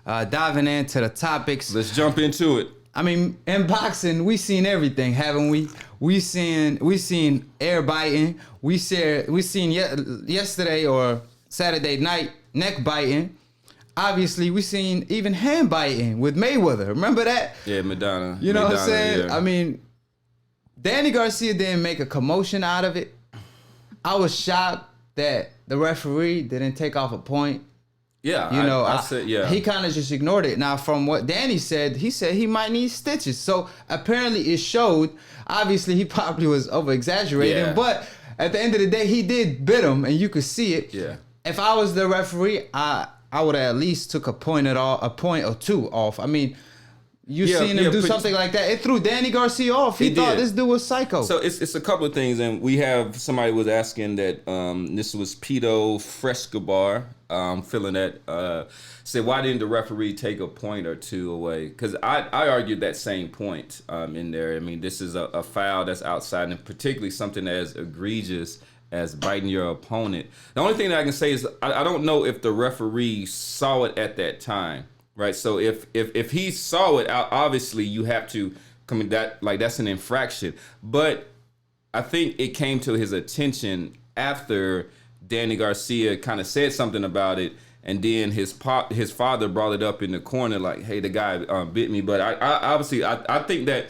diving into the topics. Let's jump into it. I mean, in boxing, we seen everything, haven't we? We seen air biting. We seen yesterday or Saturday night neck biting. Obviously, we seen even hand biting with Mayweather. Remember that? Yeah, Maidana. You know Maidana, what I'm saying? Yeah. I mean, Danny Garcia didn't make a commotion out of it. I was shocked that the referee didn't take off a point. Yeah, You know, I said, yeah. He kind of just ignored it. Now, from what Danny said, he said he might need stitches. So apparently it showed. Obviously, he probably was over-exaggerating. Yeah. But at the end of the day, he did bit him, and you could see it. Yeah. If I was the referee, I would have at least took a point or two off. I mean, you seen him do something like that. It threw Danny Garcia off. He thought this dude was psycho. So it's a couple of things, and we have somebody was asking that this was Pito Frescobar, feeling that said, why didn't the referee take a point or two away? Because I argued that same point in there. I mean, this is a foul that's outside, and particularly something as egregious as biting your opponent. The only thing that I can say is I don't know if the referee saw it at that time. Right, so if he saw it, obviously you have to come in that's an infraction. But I think it came to his attention after Danny Garcia kind of said something about it, and then his father brought it up in the corner like, "Hey, the guy bit me." But I obviously I think that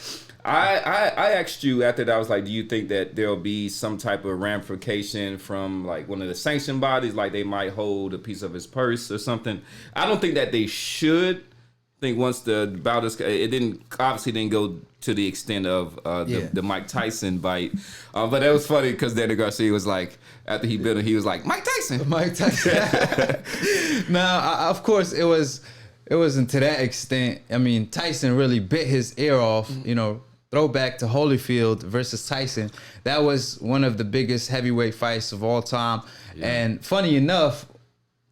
I asked you after that. I was like, do you think that there'll be some type of ramification from like one of the sanction bodies, like they might hold a piece of his purse or something? I don't think that they should. I think once the bout is, it obviously didn't go to the extent of the Mike Tyson bite. But it was funny because Danny Garcia was like, after he bit him, he was like, Mike Tyson. Mike Tyson. Now, of course, it wasn't to that extent. I mean, Tyson really bit his ear off, you know. Throwback to Holyfield versus Tyson. That was one of the biggest heavyweight fights of all time. Yeah. And funny enough,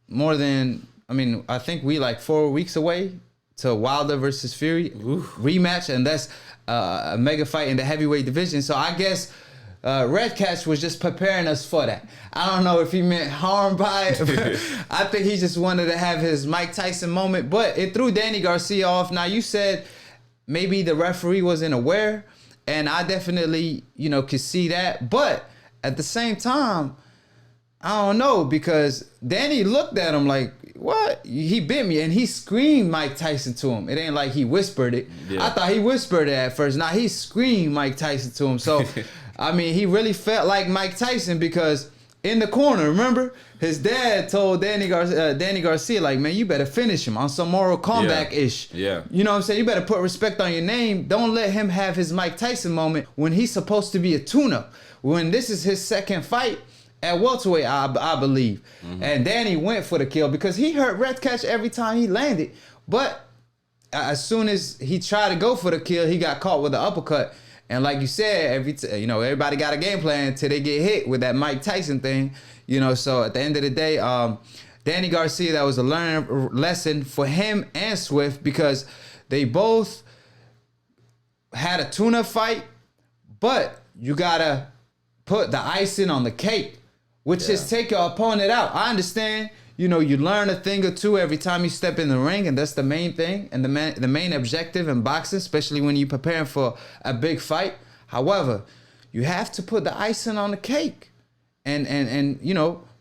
I think we like 4 weeks away to Wilder versus Fury rematch. And that's a mega fight in the heavyweight division. So I guess Redkach was just preparing us for that. I don't know if he meant harm by it. I think he just wanted to have his Mike Tyson moment. But it threw Danny Garcia off. Now, you said maybe the referee wasn't aware, and I definitely, could see that. But at the same time, I don't know, because Danny looked at him like, what? He bit me, and he screamed Mike Tyson to him. It ain't like he whispered it. Yeah. I thought he whispered it at first. Now he screamed Mike Tyson to him. So, I mean, he really felt like Mike Tyson because in the corner, remember? His dad told Danny Garcia, like, man, you better finish him on some Mortal Kombat-ish. Yeah. You know what I'm saying? You better put respect on your name. Don't let him have his Mike Tyson moment when he's supposed to be a tune-up. When this is his second fight at welterweight, I believe. Mm-hmm. And Danny went for the kill because he hurt Redkach every time he landed. But as soon as he tried to go for the kill, he got caught with an uppercut. And like you said, everybody got a game plan until they get hit with that Mike Tyson thing. So at the end of the day, Danny Garcia, that was a learning lesson for him and Swift because they both had a tune-up fight, but you got to put the icing on the cake, which is take your opponent out. I understand, you learn a thing or two every time you step in the ring, and that's the main thing and the main objective in boxing, especially when you're preparing for a big fight. However, you have to put the icing on the cake and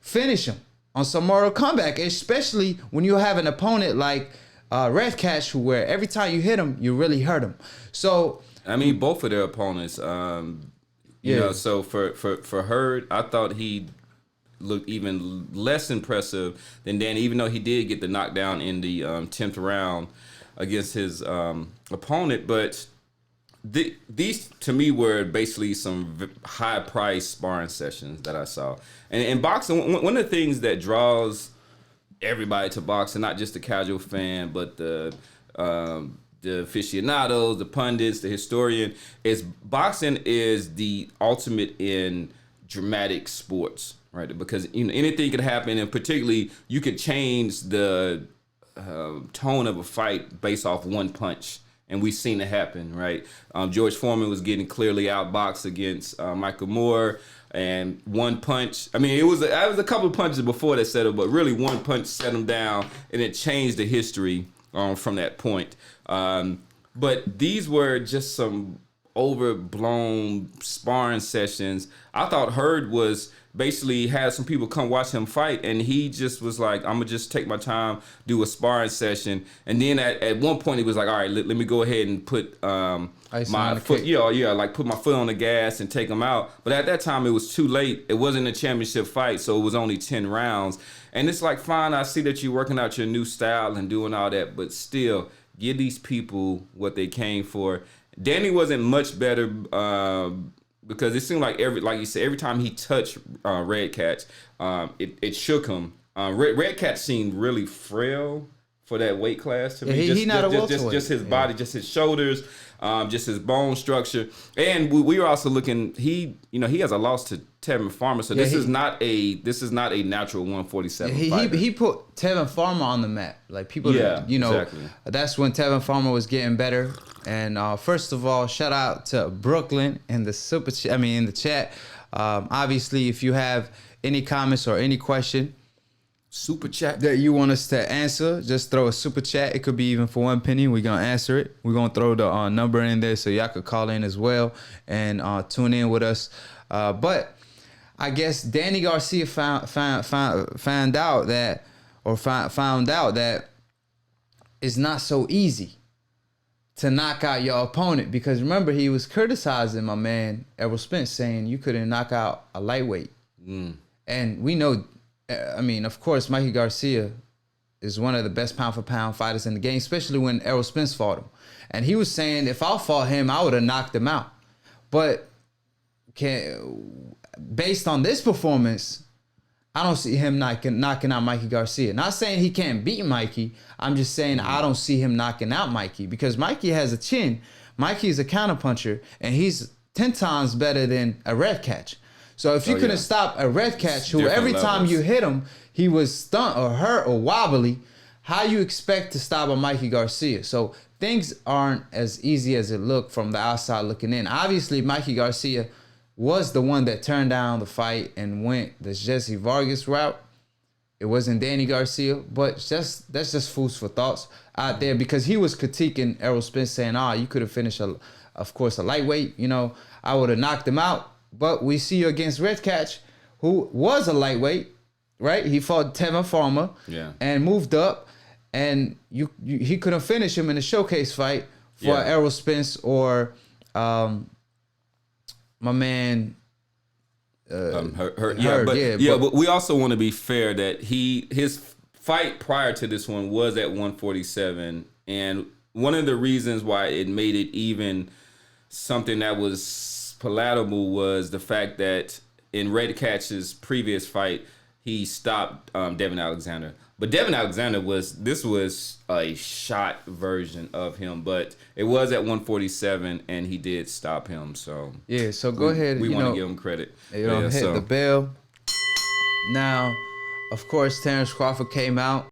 finish him on some Mortal Kombat, especially when you have an opponent like Redkach, where every time you hit him, you really hurt him. So I mean, both of their opponents, so for Hurd, I thought he looked even less impressive than Danny, even though he did get the knockdown in the 10th round against his opponent. But these, to me, were basically some high-priced sparring sessions that I saw. And in boxing, one of the things that draws everybody to boxing, not just the casual fan, but the aficionados, the pundits, the historian, is boxing is the ultimate in dramatic sports, right? Because anything could happen, and particularly you could change the tone of a fight based off one punch. And we've seen it happen, right? George Foreman was getting clearly outboxed against Michael Moore, and one punch. I mean, it was a couple of punches before that set up, but really one punch set him down, and it changed the history from that point. But these were just some overblown sparring sessions. I thought Hurd was basically had some people come watch him fight, and he just was like, I'm gonna just take my time, do a sparring session. And then at one point he was like, all right, let me go ahead and put my foot, like put my foot on the gas and take him out. But at that time it was too late. It wasn't a championship fight, so it was only 10 rounds. And it's like, fine, I see that you're working out your new style and doing all that, but still, give these people what they came for. Danny wasn't much better because it seemed like like you said, every time he touched Redkach, it shook him. Redkach seemed really frail for that weight class to me. He not a welterweight. Just his body, just his shoulders, just his bone structure. And we were also looking. He has a loss to Tevin Farmer, so this is not a natural 147 fighter. He put Tevin Farmer on the map. Like people, exactly. That's when Tevin Farmer was getting better. And first of all, shout out to Brooklyn in the in the chat. Obviously, if you have any comments or any question, super chat that you want us to answer, just throw a super chat. It could be even for 1 penny. We're gonna answer it. We're gonna throw the number in there so y'all could call in as well and tune in with us. But I guess Danny Garcia found out that it's not so easy to knock out your opponent, because remember, he was criticizing my man Errol Spence, saying you couldn't knock out a lightweight. And we know, of course, Mikey Garcia is one of the best pound for pound fighters in the game, especially when Errol Spence fought him. And he was saying, if I fought him, I would have knocked him out. But based on this performance, I don't see him knocking out Mikey Garcia. Not saying he can't beat Mikey. I'm just saying I don't see him knocking out Mikey, because Mikey has a chin. Mikey is a counterpuncher, and he's 10 times better than a Redkach. So if you couldn't stop a Redkach, who every time you hit him, he was stunned or hurt or wobbly, how you expect to stop a Mikey Garcia? So things aren't as easy as it looked from the outside looking in. Obviously, Mikey Garcia was the one that turned down the fight and went the Jesse Vargas route. It wasn't Danny Garcia, but that's just food for thoughts out there, because he was critiquing Errol Spence, saying, you could have finished, of course, a lightweight. I would have knocked him out. But we see you against Redkach, who was a lightweight, right? He fought Tevin Farmer and moved up, and he couldn't finish him in the showcase fight for Errol Spence or my man Hurt. But we also want to be fair that his fight prior to this one was at 147, and one of the reasons why it made it even something that was palatable was the fact that in Redkach's previous fight, he stopped Devin Alexander. But Devin Alexander was a shot version of him, but it was at 147, and he did stop him. So so go ahead. We want to give him credit. Hit the bell. Now, of course, Terrence Crawford came out.